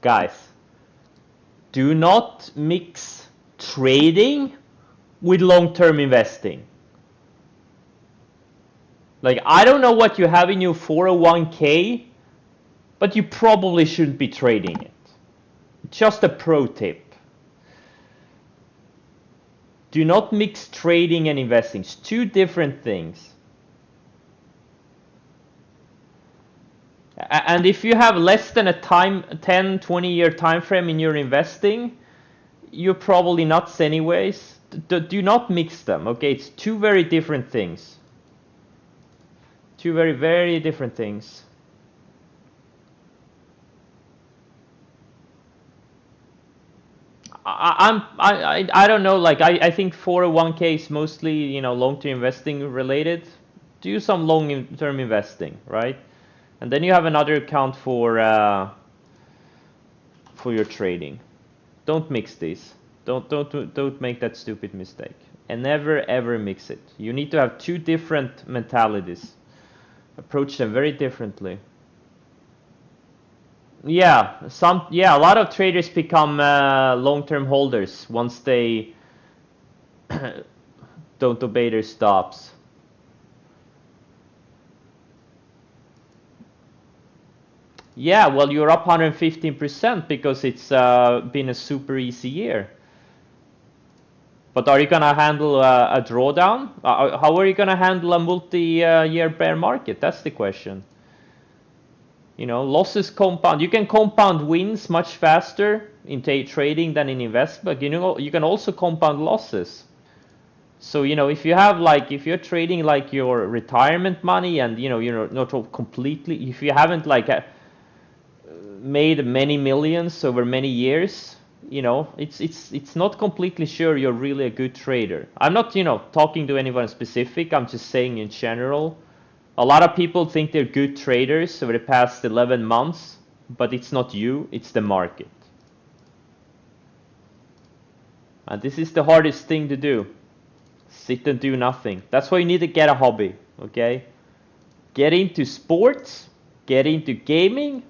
guys, do not mix trading with long-term investing. Like, I don't know what you have in your 401k, but you probably shouldn't be trading it. Just a pro tip. Do not mix trading and investing. It's two different things. And if you have less than a 10, 20-year time frame in your investing, you're probably nuts anyways. Do not mix them, okay? It's two very different things. Two very, very different things. I don't know, like I think 401k is mostly, you know, long-term investing related. Do some long-term investing, right? And then you have another account for your trading. Don't mix these. Don't make that stupid mistake. And never ever mix it. You need to have two different mentalities. Approach them very differently. Yeah, a lot of traders become long-term holders once they don't obey their stops. Yeah, well, you're up 115% because it's been a super easy year. But are you gonna handle a drawdown? How are you gonna handle a multi-year bear market? That's the question. You know, losses compound. You can compound wins much faster in trading than in investment. You know, you can also compound losses. So, you know, if you have like, if you're trading like your retirement money and, you know, you're not completely, if you haven't like made many millions over many years, you know, it's not completely sure you're really a good trader. I'm not, you know, talking to anyone specific. I'm just saying in general. A lot of people think they're good traders over the past 11 months, but it's not you, it's the market. And this is the hardest thing to do. Sit and do nothing. That's why you need to get a hobby, okay? Get into sports, get into gaming,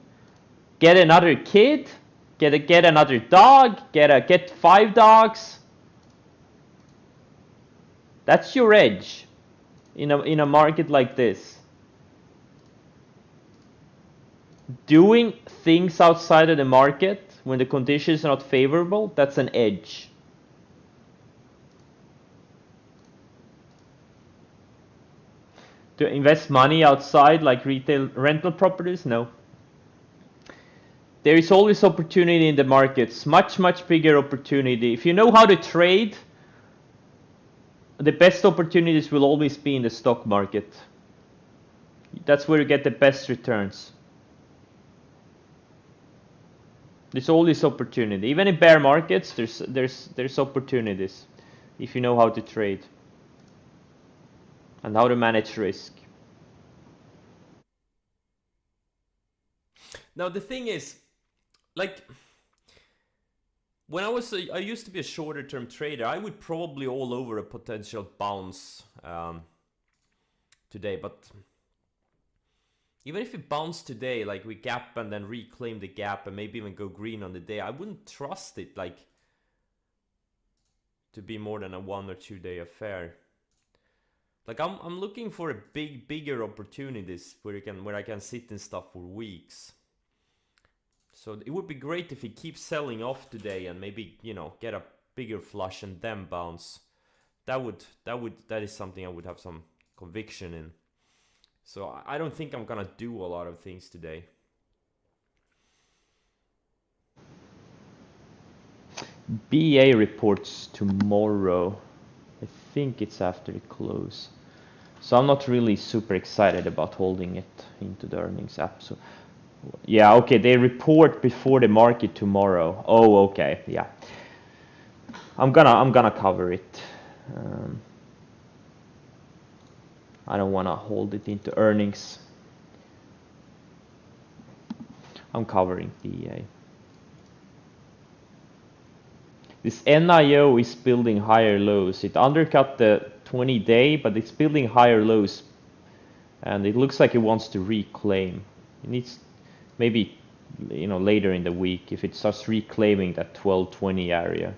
get another kid, get another dog, get 5 dogs. That's your edge in a market like this. Doing things outside of the market when the conditions are not favorable, that's an edge. To invest money outside like retail rental properties, no. There is always opportunity in the markets, much bigger opportunity. If you know how to trade, the best opportunities will always be in the stock market. That's where you get the best returns. There's always opportunity. Even in bear markets, there's opportunities if you know how to trade and how to manage risk. Now the thing is, like, when I used to be a shorter term trader, I would probably all over a potential bounce today, but even if it bounced today, like we gap and then reclaim the gap and maybe even go green on the day, I wouldn't trust it like to be more than a 1 or 2 day affair. Like I'm looking for a bigger opportunities where I can sit in stuff for weeks. So it would be great if it keeps selling off today and maybe, you know, get a bigger flush and then bounce. That is something I would have some conviction in. So I don't think I'm gonna do a lot of things today. BA reports tomorrow. I think it's after the close. So I'm not really super excited about holding it into the earnings app. So yeah, okay, they report before the market tomorrow. Oh, okay, yeah. I'm gonna cover it. I don't want to hold it into earnings. I'm covering BA. This NIO is building higher lows. It undercut the 20-day, but it's building higher lows. And it looks like it wants to reclaim. It needs maybe later in the week, if it starts reclaiming that 1220 area,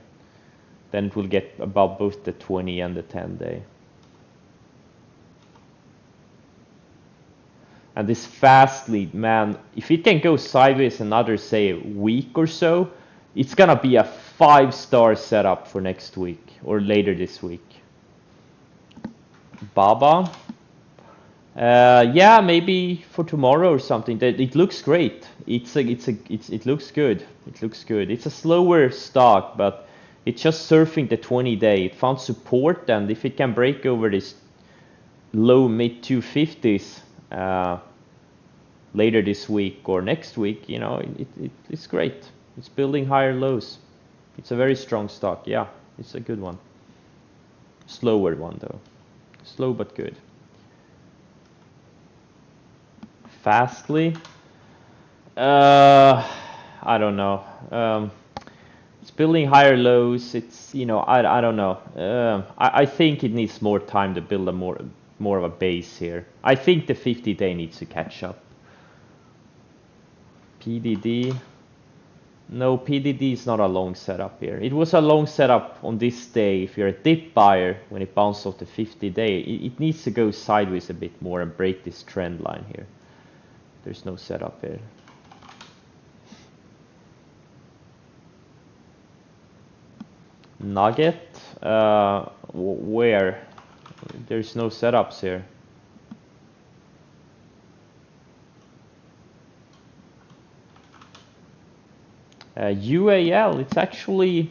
then it will get above both the 20 and the 10-day. And this Fastly, man, if it can go sideways another, say, week or so, it's gonna be a 5-star setup for next week or later this week. Baba, yeah, maybe for tomorrow or something. It looks great. It looks good. It looks good. It's a slower stock, but it's just surfing the 20-day. It found support, and if it can break over this low mid 250s later this week or next week, it's great. It's building higher lows. It's a very strong stock. Yeah, it's a good one. Slower one though. Slow but good. Fastly, I don't know. It's building higher lows. It's I don't know. I think it needs more time to build a more of a base here. I think the 50-day needs to catch up. PDD. No, PDD is not a long setup here. It was a long setup on this day if you're a dip buyer when it bounced off the 50-day. It needs to go sideways a bit more and break this trend line here. There's no setup here. Nugget, where? There's no setups here. UAL, it's actually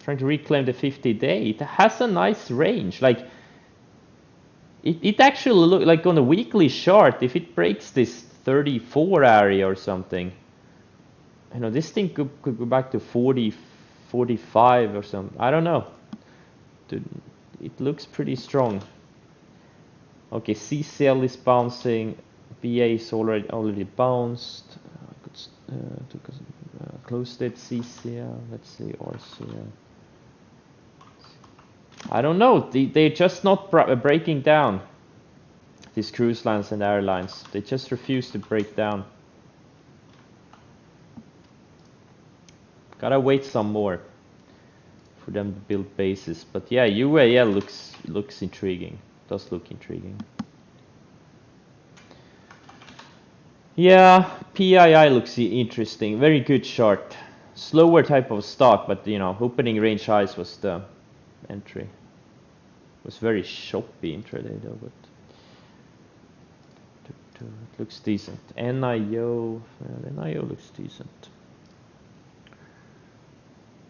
trying to reclaim the 50-day. It has a nice range. Like it actually look like on a weekly chart, if it breaks this 34 area or something, this thing could go back to 40, 45 or something. I don't know. It looks pretty strong. Okay, CCL is bouncing. BA is already bounced. Closed it. CCL. Let's see. RCL. I don't know. They're just not breaking down. These cruise lines and airlines. They just refuse to break down. Gotta wait some more for them to build bases. But yeah, UAL looks intriguing. Does look intriguing. Yeah, PII looks interesting. Very good chart. Slower type of stock, but opening range highs was the entry. It was very choppy intraday though, but it looks decent. NIO looks decent.